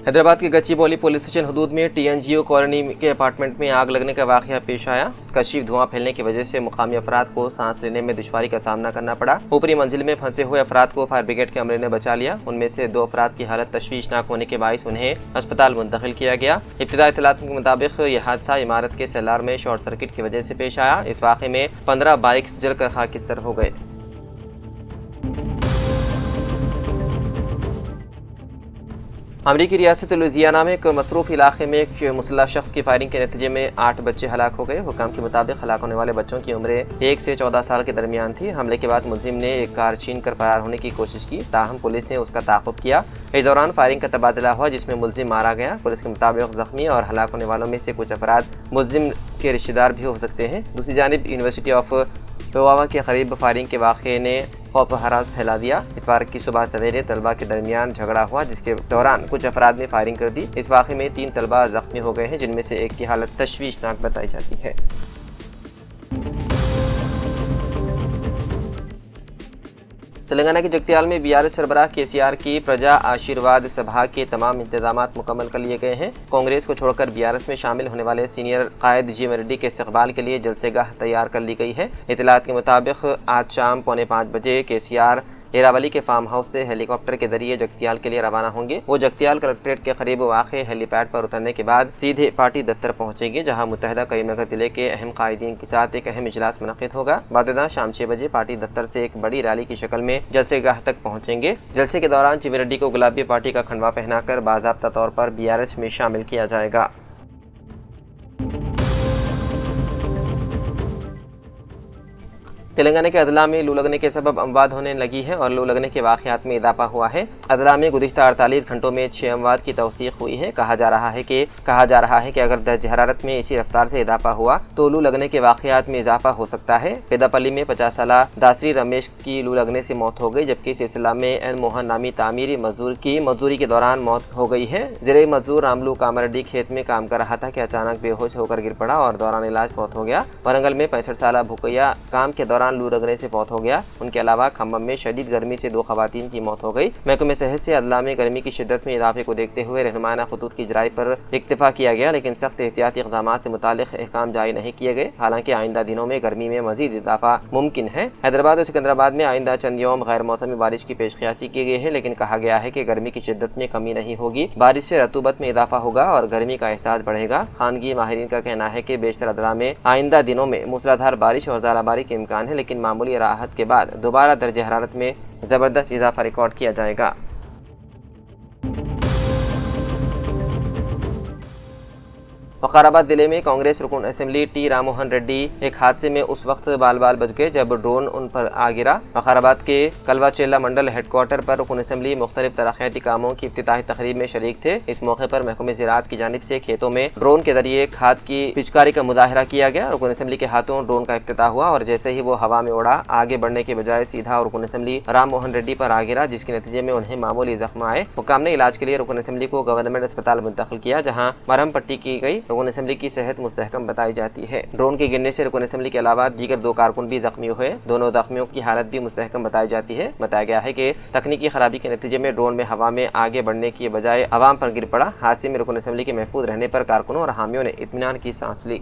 हैदराबाद के Gachibowli police station हदूद में TNGO कॉलोनी के अपार्टमेंट में आग लगने का वाकया पेश आया। कशीफ धुआं फैलने की वजह से मुकामी अफराद को सांस लेने में दुश्वारी का सामना करना पड़ा। ऊपरी मंजिल में फंसे हुए अफराद को फायर ब्रिगेड के अमले ने बचा लिया। उनमें से 2 अफराद की हालत तशवीशनाक होने के बाइस उन्हें अस्पताल मुंतकिल किया गया। इब्तिदाई इत्तलात के मुताबिक यह हादसा इमारत के सेलार में शॉर्ट सर्किट की वजह से पेश आया। इस वाक़े में 15 बाइक्स जलकर खाकिस्तर हो गए। अमरीकी रियासत लुजियाना में एक मसरूफ इलाके में एक मुसल्लह शख्स की फायरिंग के नतीजे में 8 बच्चे हलाक हो गए। हुकाम के मुताबिक हलाक होने वाले बच्चों की उम्र 1 से 14 साल के दरमियान थी। हमले के बाद मुलजिम ने एक कार छीन कर फरार होने की कोशिश की, ताहम पुलिस ने उसका ताक़ुब किया। इस दौरान फायरिंग का तबादला हुआ जिसमें मुलजिम मारा गया। पुलिस के मुताबिक जख्मी और हलाक होने वालों में से कुछ अफराद मुलजिम के रिश्तेदार भी हो सकते हैं। दूसरी जानिब यूनिवर्सिटी ऑफ टोवावा के करीब फायरिंग के वाक़े ने खौफ हरास फैला दिया। इतवार की सुबह सवेरे तलबा के दरमियान झगड़ा हुआ जिसके दौरान कुछ अफराद ने फायरिंग कर दी। इस वाक़े में 3 तलबा जख्मी हो गए हैं जिनमें से एक की हालत तशवीशनाक बताई जाती है। तेलंगाना के जगत्याल में BRS सरबराह KCR की प्रजा आशीर्वाद सभा के तमाम इंतजामात मुकम्मल कर लिए गए हैं। कांग्रेस को छोड़कर BRS में शामिल होने वाले सीनियर कायद GM रेड्डी के इस्तकबाल के लिए जलसेगाह तैयार कर ली गई है। इत्तलात के मुताबिक आज शाम 4:45 बजे KCR एरावली के फार्म हाउस से हेलीकॉप्टर के जरिए जगत्याल के लिए रवाना होंगे। वो जगत्याल कलेक्ट्रेट के करीब वाक़े हेलीपैड पर उतरने के बाद सीधे पार्टी दफ्तर पहुंचेंगे, जहां मुत्तहिदा करीमनगर जिले के अहम कायदीन के साथ एक अहम इजलास मुनक़िद होगा। बादशाह शाम 6 बजे पार्टी दफ्तर से एक बड़ी रैली की शक्ल में जलसेगाह तक पहुंचेंगे। जलसे के दौरान GM रेड्डी को गुलाबी पार्टी का खंडवा पहनाकर बाज़ाब्ता तौर पर BRS में शामिल किया जाएगा। तेलंगाना के अदला में लू लगने के सबब अमवात होने लगी है और लू लगने के वाक़यात में इजाफा हुआ है। अदला में गुज़िश्ता 48 घंटों में 6 अमवात की तौसीक़ हुई है। कहा जा रहा है कि अगर दर्ज हरारत में इसी रफ्तार से इजाफा हुआ तो लू लगने के वाक़यात में इजाफा हो सकता है। पेदापल्ली में 50 साला दासरी रमेश की लू लगने से मौत हो गई, जबकि सिलसिला में एन मोहन नामी तामीरी मजदूर की मजदूरी के दौरान मौत हो गई है। ज़िले मजदूर रामलू कामरडी खेत में काम कर रहा था कि अचानक बेहोश होकर गिर पड़ा और दौरान इलाज मौत हो गया। वरंगल में 65 साला भुकैया काम के दौरान लू लगने से मौत हो गया। उनके अलावा खम्बम में शदीद गर्मी से 2 खवातीन की मौत हो गई। महकमे सेहत से अदला में गर्मी की शिद्दत में इजाफे को देखते हुए रहनुमाना खतूत की इजराई पर इक्तफा किया गया, लेकिन सख्त एहतियाती इक़दामात से मुतालिक अहकाम जारी नहीं किए गए। हालांकि आइंदा दिनों में गर्मी में मजीद इजाफा मुमकिन है। हैदराबाद और सिकंदराबाद में आइंदा चंद यौम गैर मौसमी बारिश की पेशकयासी की गई है, लेकिन कहा गया है कि गर्मी की शिद्दत में कमी नहीं होगी। बारिश से रतूबत में इजाफा होगा और गर्मी का एहसास बढ़ेगा। खानगी माहिरीन का कहना है कि बेशतर अदला में आइंदा दिनों में मूसलाधार बारिश और ज़ालाबारी के इम्कान है, लेकिन मामूली राहत के बाद दोबारा दर्जे हरारत में जबरदस्त इजाफा रिकॉर्ड किया जाएगा। वकाराबाद जिले में कांग्रेस रुकन असेंबली टी राममोहन रेड्डी एक हादसे में उस वक्त बाल बाल बच गए जब ड्रोन उन पर आ गिरा। वकाराबाद के कलवाचेला मंडल हेडक्वार्टर पर रुकन असेंबली मुख्तलिफ तरक्याती कामों की इफ्तिताही तकरीब में शरीक थे। इस मौके पर महकमे ज़राअत की जानिब से खेतों में ड्रोन के जरिए खाद की पिचकारी का मुजाहरा किया गया। रुकन असेंबली के हाथों ड्रोन का इफ्तिताह हुआ और जैसे ही वो हवा में उड़ा, आगे बढ़ने के बजाय सीधा रुकन असेंबली राममोहन रेड्डी पर आ गिरा, जिसके नतीजे में उन्हें मामूली जख्म आए। हुकाम ने इलाज के लिए रुकन असेंबली को गवर्नमेंट अस्पताल मुंतकिल किया, जहाँ मरहम पट्टी की गई। रुकन असेंबली की सेहत मुस्तहकम बताई जाती है। ड्रोन के गिरने से रुकन असेंबली के अलावा दीगर 2 कारकुन भी जख्मी हुए। दोनों जख्मियों की हालत भी मुस्तहकम बताई जाती है। बताया गया है कि तकनीकी खराबी के नतीजे में ड्रोन में हवा में आगे बढ़ने की बजाय अवाम पर गिर पड़ा। हादसे में रुकन असेंबली के महफूज रहने पर कारकुनों और हामियों ने इत्मीनान की सांस ली।